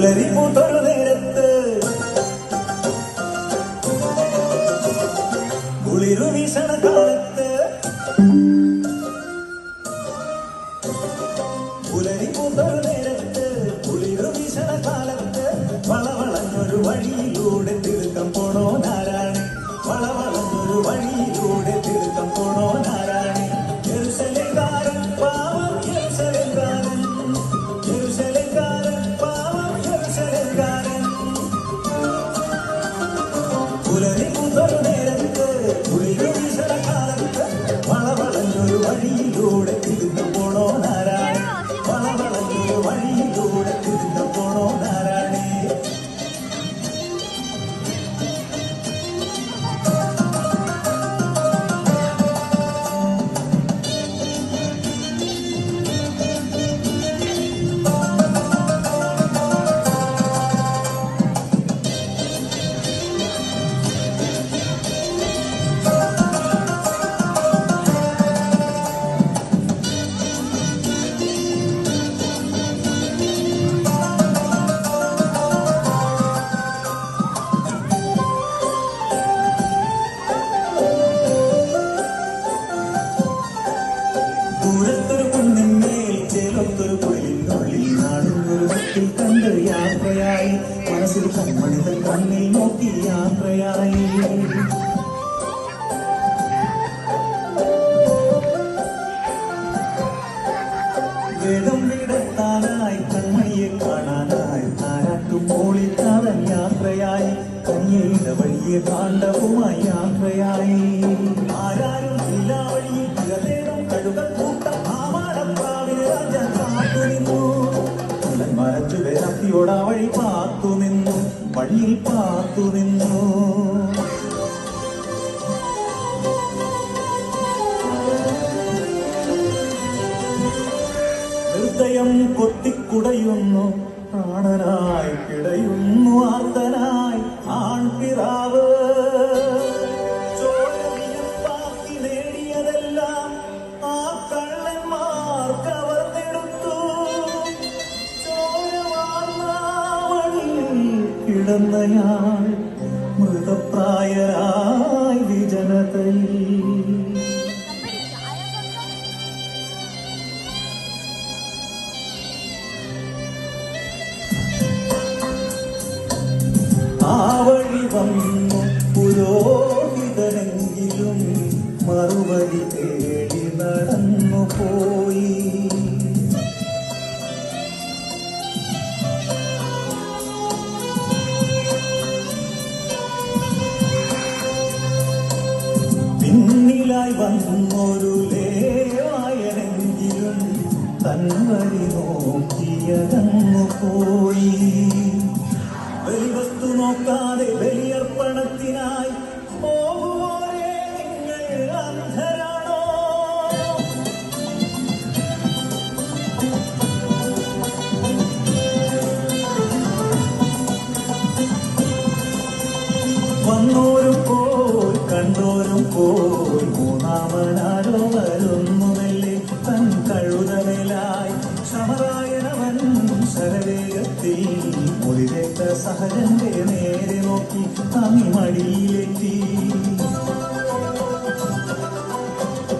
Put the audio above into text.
പുലരി പൂത്തൊരു നേരത്ത് കുളിരു വീശണ കാലത്ത് പുലരി പൂത്തൊരു നേരത്ത് കുളിരു വീശണ കാലത്ത് വളവളഞ്ഞൊരു വഴിയിലൂടെ തിടുക്കം പോണോ നാരായണി വളവളഞ്ഞൊരു വഴിയിലൂടെ തിടുക്കം പോണോ നാരായണി യെരൂശലേംകാരൻ പാവം യെരൂശലേംകാരൻ യെരൂശലേംകാരൻ പാവം യെരൂശലേംകാരൻ പുലരി പൂത്തൊരു നേരത്ത് കുളിരു വീശണ കാലത്ത് വളവളഞ്ഞൊരു വഴിയിലൂടെ തിടുക്കം പോണോ നാരായണി വളവളഞ്ഞൊരു വഴിയിലൂടെ തിടുക്കം പോണോ നാരായണി ദൂരത്തൊരു കുന്നിന്മേൽ ചേലത്തൊരു കുയിലിനുള്ളിൽ നാടുന്നൊരു വക്കിൽ കണ്ട് യാത്രയായി മനസ്സിൽ കൺമണികൾ കണ്ണിൽ നോക്കി യാത്രയായി വേഗം വീടെത്താനായി കൺമണിയെ കാണാനായി താരാട്ടും മോളിക്കാതൻ യാത്രയായി കന്യയുടെ വഴിയെ കാണ്ഡവുമായി യാത്രയായി ആരാരും ഇല്ലാ വഴിയിൽ തിരതേടും കഴുകൽ കൂട്ടം ആമാടപ്പാവിന് രാജൻ കാത്തു നിന്നു മരച്ചു വേലത്തിയോടാ വഴി പാത്തു നിന്നു വഴിയിൽ പാത്തു നിന്നു ഹൃദയം കൊത്തിക്കുടയുന്നു പ്രാണനായി പിടയുന്നു ആർത്തനായി ആൺപിറാവ് ചോരവിയപ്പാക്കി നേടിയതെല്ലാം ആ കള്ളന്മാർ കവർന്നെടുത്തു ചോരവാർന്നാവളിയിൽ കിടന്നയാൾ മൃതപ്രായരായി വിജനതയിൽ ആ വഴി വന്നു പുരോഹിതനെങ്കിലും മറുവഴി തേടി നടന്നു പോയി പിന്നിലായി വന്നൊരു ലേവായനെങ്കിലും തൻവഴി നോക്കിയതങ്ങു പോയി ബലിവസ്തു നോക്കാതെ ബലിയർപ്പണത്തിനായി പോകുവോരേ നിങ്ങൾ അന്ധരാണോ വന്നോരും പോയി കണ്ടോരും പോയി മൂന്നാമനാരോ വരുന്നുമല്ലേ തൻ കഴുതലായി ശമരായണവൻ ശരവേഗത്തിൽ മുറിവേറ്റ സഹജന്റെ നേരെ നോക്കി തങ്ങി മടിയിലെത്തി